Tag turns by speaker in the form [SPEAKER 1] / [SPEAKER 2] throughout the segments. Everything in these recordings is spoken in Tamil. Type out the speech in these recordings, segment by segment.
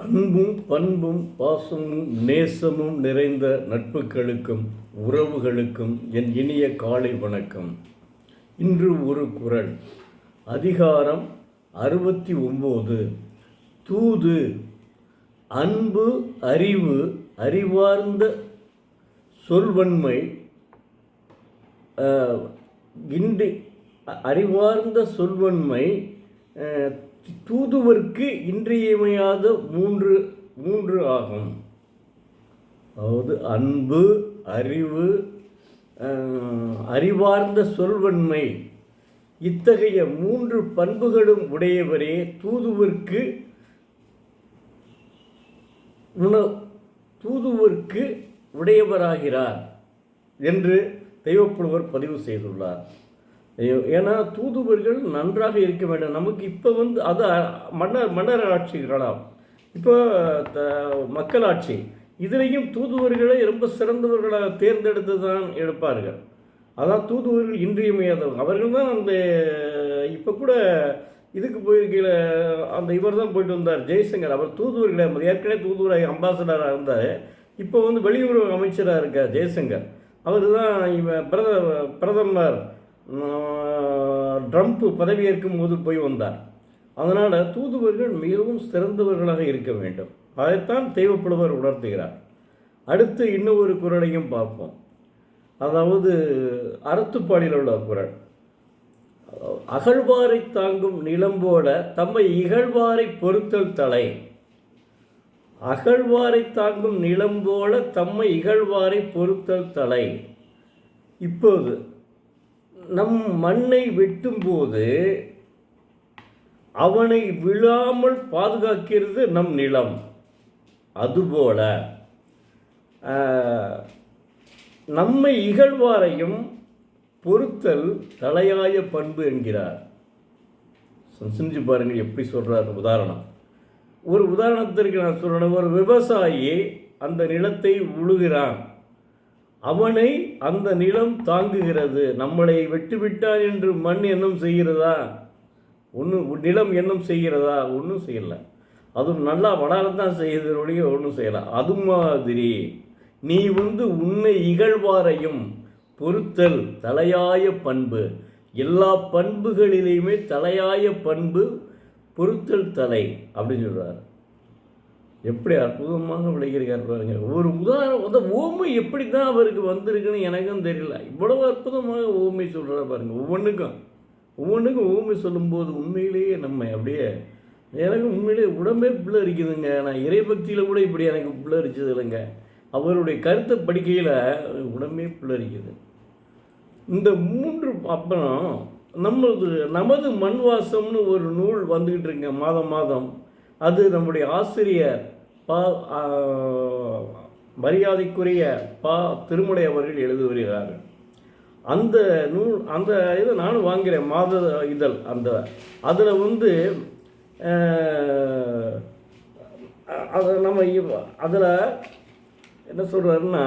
[SPEAKER 1] அன்பும் பண்பும் பாசமும் நேசமும் நிறைந்த நட்புகளுக்கும் உறவுகளுக்கும் என் இனிய காலை வணக்கம். இன்று ஒரு குறள். அதிகாரம் 69. தூது. அன்பு அறிவு அறிவார்ந்த சொல்வன்மை இன்றி அறிவார்ந்த சொல்வன்மை தூதுவர்க்கு இன்றியமையாத மூன்று ஆகும். அதாவது அன்பு, அறிவு, அறிவார்ந்த சொல்வன்மை, இத்தகைய மூன்று பண்புகளும் உடையவரே தூதுவர்க்கு உடையவராகிறார் என்று தெய்வப்புலவர் பதிவு செய்துள்ளார். ஏன்னா தூதுவர்கள் நன்றாக இருக்க வேண்டும். நமக்கு இப்போ அது மன்னர் ஆட்சி காலம், இப்போ மக்களாட்சி. இதுலேயும் தூதுவர்களை ரொம்ப சிறந்தவர்களாக தேர்ந்தெடுத்து தான் எடுப்பார்கள். அதான் தூதுவர்கள் இன்றியமையாதவங்க. அவர்கள் தான் அந்த இப்போ கூட இதுக்கு போயிருக்கையில் அந்த இவர் தான் போயிட்டு வந்தார், ஜெய்சங்கர். அவர் தூதுவர்களை ஏற்கனவே தூதுவராக அம்பாசடராக இருந்தார். இப்போ வெளியுறவு அமைச்சராக இருக்கார் ஜெய்சங்கர். அவர் தான் பிரதமர் ட்ரம்ப் பதவியேற்கும் போது போய் வந்தார். அதனால் தூதுவர்கள் மிகவும் சிறந்தவர்களாக இருக்க வேண்டும். அதைத்தான் தெய்வப்புலவர் உணர்த்துகிறார். அடுத்து இன்னொரு குறளையும் பார்ப்போம். அதாவது அறத்துப்பாடியில் உள்ள குறள். அகழ்வாரை தாங்கும் நிலம்போல தம்மை இகழ்வாரை பொறுத்தல் தலை. அகழ்வாரை தாங்கும் நிலம் போல தம்மை இகழ்வாரை பொறுத்தல் தலை. இப்போது நம் மண்ணை வெட்டும்போது அவனை விழாமல் பாதுகாக்கிறது நம் நிலம். அதுபோல நம்மை இகழ்வாரையும் பொறுத்தல் தலையாய பண்பு என்கிறார். செஞ்சு பாருங்கள் எப்படி சொல்கிறார். உதாரணம், ஒரு உதாரணத்திற்கு நான் சொல்கிறேன். ஒரு விவசாயி அந்த நிலத்தை உழுகிறான். அவனை அந்த நிலம் தாங்குகிறது. நம்மளை வெட்டுவிட்டான் என்று மண் எண்ணம் செய்கிறதா? நிலம் எண்ணம் செய்கிறதா? ஒன்றும் செய்யலை. அதுவும் நல்லா வளரத்தான் செய்யுது ஒழிய ஒன்றும் செய்யலாம். அது மாதிரி நீ உன்னை இகழ்வாரையும் பொறுத்தல் தலையாய பண்பு. எல்லா பண்புகளிலேயுமே தலையாய பண்பு பொறுத்தல் தலை அப்படின்னு சொல்கிறார். எப்படி அற்புதமாக விளைகிறார் பாருங்க. ஒரு உதாரணம், அந்த ஓமை எப்படி தான் அவருக்கு வந்திருக்குன்னு எனக்கும் தெரியல. இவ்வளவு அற்புதமாக ஓமை சொல்கிறார் பாருங்க. ஒவ்வொன்றுக்கும் ஓமை சொல்லும்போது உண்மையிலேயே நம்ம அப்படியே எனக்கு உண்மையிலேயே உடம்பே பிள்ளரிக்குதுங்க. நான் இறைபக்தியில் கூட இப்படி எனக்கு பிள்ளரிச்சது இல்லைங்க. அவருடைய கருத்தை படிக்கையில் உடம்பே பிள்ளரிக்குது. இந்த மூன்று அப்புறம் நமது மண்வாசம்னு ஒரு நூல் வந்துக்கிட்டு இருக்குங்க மாதம். அது நம்முடைய ஆசிரியர் மரியாதைக்குரிய திருமலை அவர்கள் எழுதி வருகிறார்கள். அந்த நூல் இதை நானும் வாங்கிறேன், மாத இதழ். அதில் நம்ம அதில் என்ன சொல்கிறாருன்னா,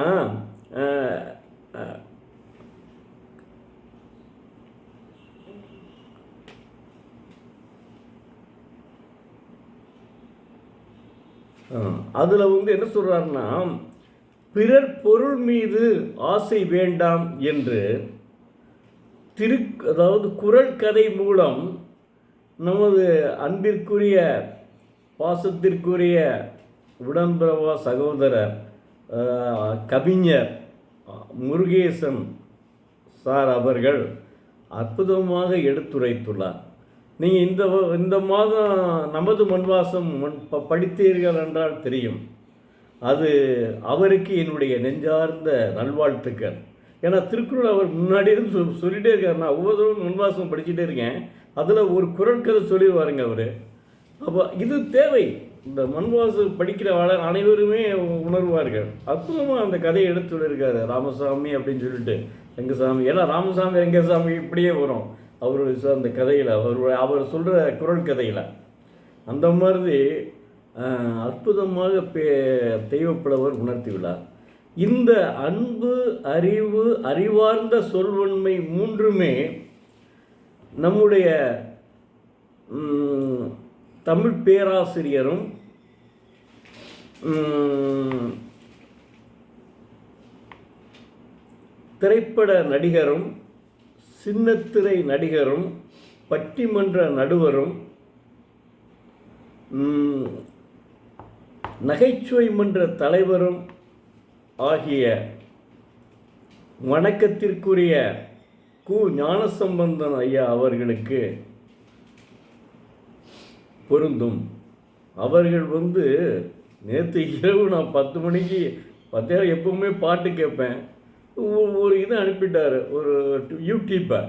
[SPEAKER 1] அதில் என்ன சொல்கிறாருன்னா, பிறர் பொருள் மீது ஆசை வேண்டாம் என்று அதாவது குறள் கதை மூலம் நமது அன்பிற்குரிய பாசத்திற்குரிய உடன்பிறவா சகோதரர் கவிஞர் முருகேசன் சார் அவர்கள் அற்புதமாக எடுத்துரைத்துள்ளார். நீங்கள் இந்த மாதம் நமது மண்வாசம் படித்தீர்கள் என்றால் தெரியும். அது அவருக்கு என்னுடைய நெஞ்சார்ந்த நல்வாழ்த்துக்கள். ஏன்னா திருக்குறள் அவர் முன்னாடி இருந்து சொல்லிகிட்டே இருக்கார். நான் ஒவ்வொரு மண்வாசம் படிச்சுட்டே இருக்கேன். அதில் ஒரு குறள் கதை சொல்லிடுவாருங்க அவர். அப்போ இது தேவை. இந்த மண்வாசம் படிக்கிற அனைவருமே உணர்வார்கள். அற்புதமாக அந்த கதையை எடுத்து சொல்லியிருக்காரு. ராமசாமி அப்படின்னு சொல்லிட்டு ரெங்கசாமி, ஏன்னா ராமசாமி ரெங்கசாமி இப்படியே வரும் அவருடைய அந்த கதையில், அவர் சொல்கிற குறள் கதையில். அந்த மாதிரி அற்புதமாக தெய்வப்புலவர் உணர்த்தியுள்ளார். இந்த அன்பு, அறிவு, அறிவார்ந்த சொல்வன்மை மூன்றுமே நம்முடைய தமிழ் பேராசிரியரும் திரைப்பட நடிகரும் சின்னத்திரை நடிகரும் பட்டிமன்ற நடுவரும் நகைச்சுவை மன்ற தலைவரும் ஆகிய வணக்கத்திற்குரிய கு ஞானசம்பந்தன் ஐயா அவர்களுக்கு பொருந்தும். அவர்கள் நேற்று இரவு நான் 10 மணிக்கு 10 எப்பவுமே பாட்டு கேட்பேன். ஒரு இது அனுப்பிட்டார், ஒரு யூடியூப்பை.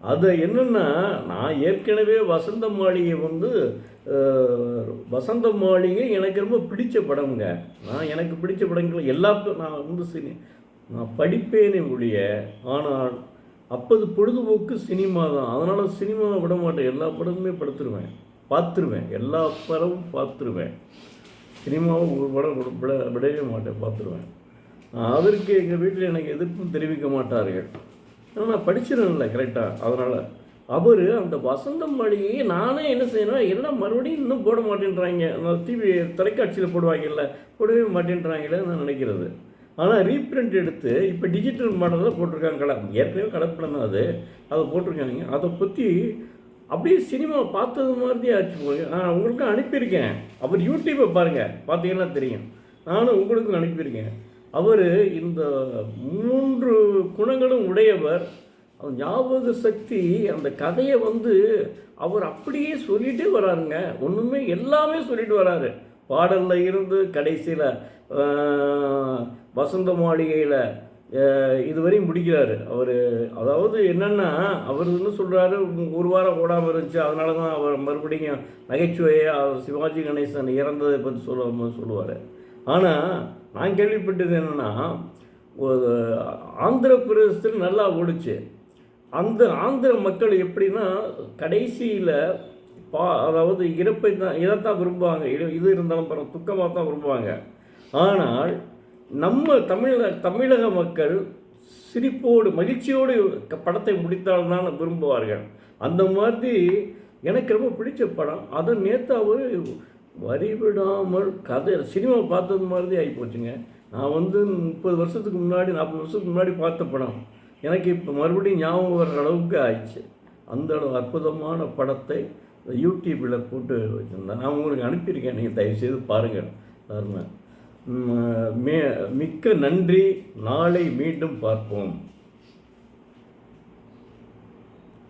[SPEAKER 1] அதை என்னென்னா, நான் ஏற்கனவே வசந்த மாளிகை எனக்கு ரொம்ப பிடிச்ச படம்ங்க. எனக்கு பிடிச்ச படங்கள் நான் நான் படிப்பேனே ஒழிய, ஆனால் அப்போது பொழுதுபோக்கு சினிமா தான். அதனால் சினிமாவை விட மாட்டேன், எல்லா படமுமே பார்த்துருவேன், எல்லா படமும் பார்த்துருவேன். சினிமாவை ஒரு படம் விடவே மாட்டேன், பார்த்துருவேன். அதற்கு எங்கள் வீட்டில் எனக்கு எதிர்ப்பும் தெரிவிக்க மாட்டார்கள். ஆனால் நான் படிச்சிடல கரெக்டாக. அதனால் அவர் அந்த வசந்த மாளிகையை நானே என்ன செய்யணும், என்ன மறுபடியும் இன்னும் போட மாட்டேன்றாங்க. அந்த தொலைக்காட்சியில் போடுவாங்கல்ல, போடவே மாட்டேன்றாங்களே நான் நினைக்கிறது. ஆனால் ரீப்ரிண்ட் எடுத்து இப்போ டிஜிட்டல் மாடலில் போட்டிருக்காங்க. ஏற்கனவே கலப்படம் தான் அதை போட்டிருக்காங்க. அதை பற்றி அப்படியே சினிமா பார்த்தது மாதிரியே ஆச்சு போய். நான் உங்களுக்கும் அனுப்பியிருக்கேன். அவர் யூடியூப்பை பாருங்கள், பார்த்தீங்கன்னா தெரியும். நானும் உங்களுக்கும் அனுப்பியிருக்கேன். அவர் இந்த 3 குணங்களும் உடையவர். ஞாபக சக்தி, அந்த கதையை அவர் அப்படியே சொல்லிகிட்டே வராருங்க. ஒன்றுமே எல்லாமே சொல்லிட்டு வராரு. பாடலில் இருந்து கடைசியில் வசந்த மாளிகையில் இதுவரையும் முடிக்கிறாரு அவர். அதாவது என்னென்னா, அவர் என்ன சொல்கிறாரு, ஒரு வாரம் ஓடாமல் இருந்துச்சு, அதனால தான் அவர் மறுபடியும் நகைச்சுவையை சிவாஜி கணேசன் இறந்ததை பற்றி சொல்லுவார். ஆனால் நான் கேள்விப்பட்டது என்னென்னா, ஒரு ஆந்திர பிரதேசத்தில் நல்லா ஓடிச்சு. அந்த ஆந்திர மக்கள் எப்படின்னா, கடைசியில் அதாவது இதைத்தான் விரும்புவாங்க. இது இருந்தாலும் பரவாயில்ல, துக்கமாக தான் விரும்புவாங்க. ஆனால் நம்ம தமிழக மக்கள் சிரிப்போடு மகிழ்ச்சியோடு படத்தை முடித்தால்தான் விரும்புவார்கள். அந்த மாதிரி எனக்கு ரொம்ப பிடிச்ச படம். அதை நேற்று அவர் வரிவிடாமல் கதை சினிமா பார்த்தது மாதிரி ஆகி போச்சுங்க. நான் 30 வருஷத்துக்கு முன்னாடி 40 வருஷத்துக்கு முன்னாடி பார்த்த படம் எனக்கு இப்போ மறுபடியும் ஞாபகம் வர்ற அளவுக்கு ஆயிடுச்சு. அந்த அற்புதமான படத்தை யூடியூப்பில் போட்டு வச்சுருந்தேன். நான் உங்களுக்கு அனுப்பியிருக்கேன், நீங்கள் தயவுசெய்து பாருங்கள். மிக்க நன்றி. நாளை மீண்டும் பார்ப்போம்.